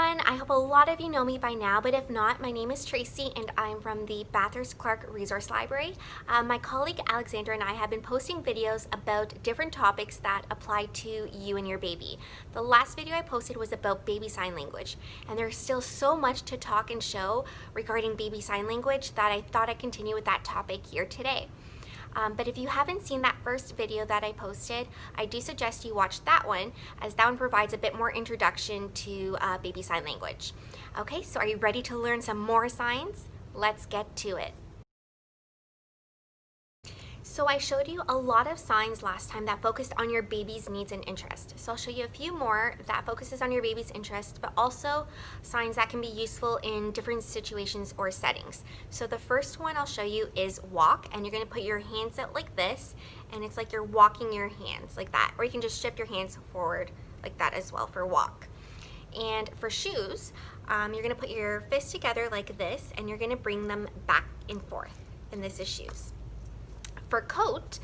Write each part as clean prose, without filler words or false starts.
everyone, I hope a lot of you know me by now, but if not, my name is Tracy and I'm from the Bathurst Clark Resource Library. My colleague Alexandra and I have been posting videos about different topics that apply to you and your baby. The last video I posted was about baby sign language, and there's still so much to talk and show regarding baby sign language that I thought I'd continue with that topic here today. But if you haven't seen that first video that I posted, I do suggest you watch that one, as that one provides a bit more introduction to baby sign language. Okay, so are you ready to learn some more signs? Let's get to it. So I showed you a lot of signs last time that focused on your baby's needs and interests. So I'll show you a few more that focuses on your baby's interest, but also signs that can be useful in different situations or settings. So the first one I'll show you is walk, and you're gonna put your hands out like this, and it's like you're walking your hands like that, or you can just shift your hands forward like that as well for walk. And for shoes, you're gonna put your fists together like this, and you're gonna bring them back and forth, and this is shoes. For coat,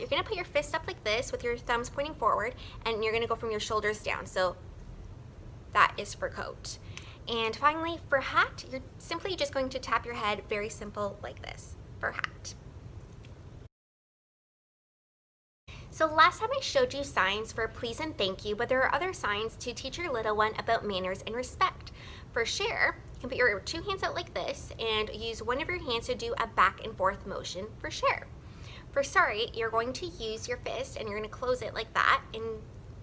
you're gonna put your fist up like this with your thumbs pointing forward, and you're gonna go from your shoulders down. So that is for coat. And finally, for hat, you're simply just going to tap your head, very simple like this for hat. So last time I showed you signs for please and thank you, but there are other signs to teach your little one about manners and respect. For share, you can put your two hands out like this and use one of your hands to do a back and forth motion for share. For sorry, you're going to use your fist and you're going to close it like that and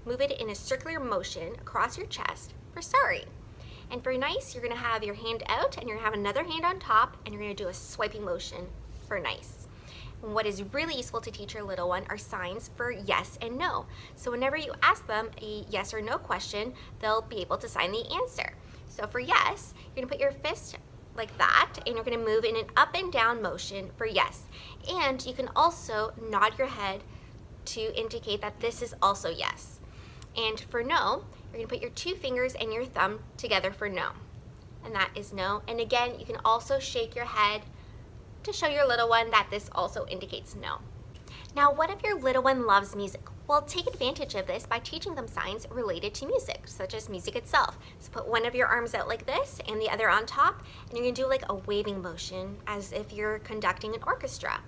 move it in a circular motion across your chest for sorry. And for nice, you're going to have your hand out and you're going to have another hand on top, and you're going to do a swiping motion for nice. And what is really useful to teach your little one are signs for yes and no. So whenever you ask them a yes or no question, they'll be able to sign the answer. So for yes, you're going to put your fist like that, and you're going to move in an up and down motion for yes. And you can also nod your head to indicate that this is also yes. And for no, you're going to put your two fingers and your thumb together for no, and that is no. And again, you can also shake your head to show your little one that this also indicates no. Now, what if your little one loves music? Well, take advantage of this by teaching them signs related to music, such as music itself. So put one of your arms out like this and the other on top, and you're gonna do like a waving motion as if you're conducting an orchestra.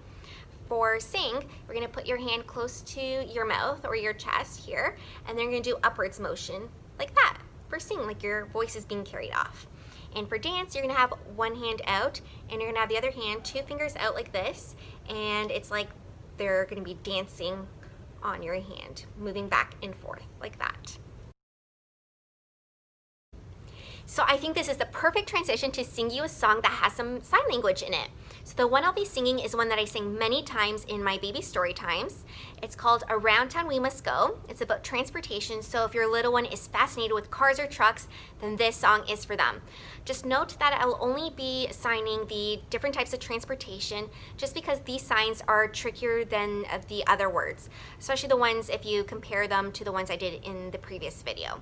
For sing, we're gonna put your hand close to your mouth or your chest here, and then you're gonna do upwards motion like that. For sing, like your voice is being carried off. And for dance, you're gonna have one hand out, and you're gonna have the other hand, two fingers out like this, and it's like they're gonna be dancing on your hand, moving back and forth like that. So I think this is the perfect transition to sing you a song that has some sign language in it. So the one I'll be singing is one that I sing many times in my baby story times. It's called Around Town We Must Go. It's about transportation, so if your little one is fascinated with cars or trucks, then this song is for them. Just note that I'll only be signing the different types of transportation just because these signs are trickier than the other words, especially the ones if you compare them to the ones I did in the previous video.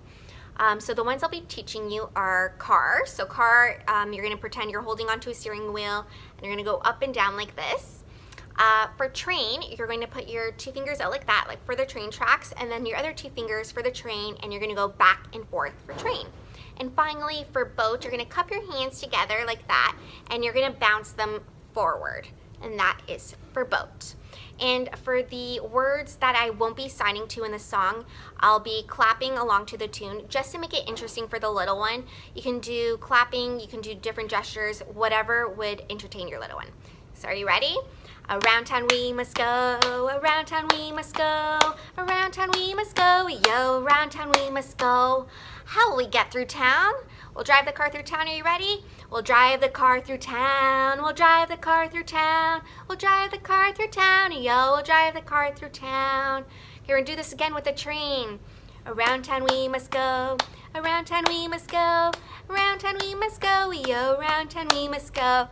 So the ones I'll be teaching you are car. So car, you're going to pretend you're holding onto a steering wheel, and you're going to go up and down like this. For train, you're going to put your two fingers out like that, like for the train tracks, and then your other two fingers for the train, and you're going to go back and forth for train. And finally, for boat, you're going to cup your hands together like that, and you're going to bounce them forward, and that is for boat. And for the words that I won't be signing to in the song, I'll be clapping along to the tune just to make it interesting for the little one. You can do clapping, you can do different gestures, whatever would entertain your little one. So are you ready? Around town we must go, around town we must go, around town we must go, yo, around town we must go. How will we get through town? We'll drive the car through town, are you ready? We'll drive the car through town, we'll drive the car through town, we'll drive the car through town, yo, we'll drive the car through town. Okay, we're gonna do this again with the train. Around town we must go, around town we must go, around town we must go, yo, around town we must go.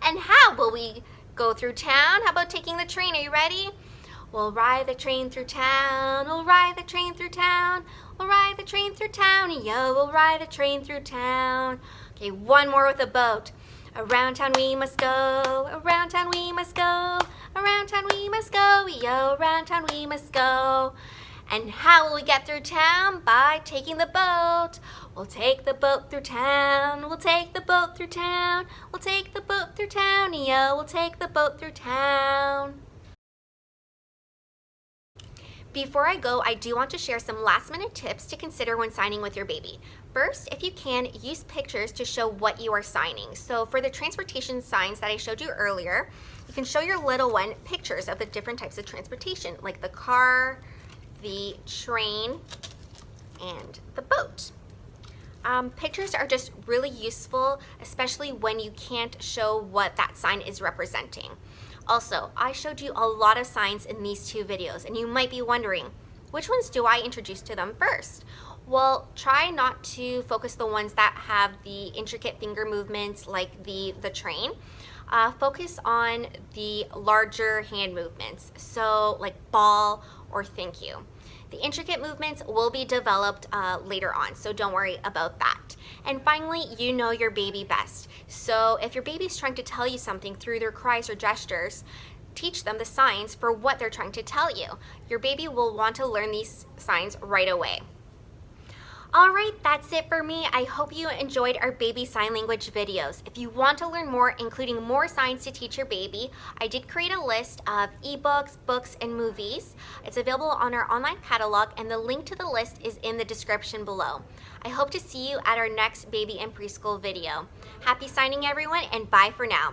And how will we go through town? How about taking the train, are you ready? We'll ride the train through town, we'll ride the train through town, we'll ride the train through town, yo, we'll ride the train through town. Okay, one more with a boat. Around town we must go, around town we must go, around town we must go, yo, around town we must go. And how will we get through town? By taking the boat. We'll take the boat through town. We'll take the boat through town. We'll take the boat through town. Yo, we'll take the boat through town. Before I go, I do want to share some last-minute tips to consider when signing with your baby. First, if you can, use pictures to show what you are signing. So for the transportation signs that I showed you earlier, you can show your little one pictures of the different types of transportation, like the car, the train, and the boat. Pictures are just really useful, especially when you can't show what that sign is representing. Also, I showed you a lot of signs in these two videos, and you might be wondering, which ones do I introduce to them first? Well, try not to focus the ones that have the intricate finger movements like the train. Focus on the larger hand movements, so like ball or thank you. The intricate movements will be developed later on, so don't worry about that. And finally, you know your baby best. So if your baby's trying to tell you something through their cries or gestures, teach them the signs for what they're trying to tell you. Your baby will want to learn these signs right away. All right, that's it for me. I hope you enjoyed our baby sign language videos. If you want to learn more, including more signs to teach your baby, I did create a list of ebooks, books, and movies. It's available on our online catalog, and the link to the list is in the description below. I hope to see you at our next baby and preschool video. Happy signing, everyone, and bye for now.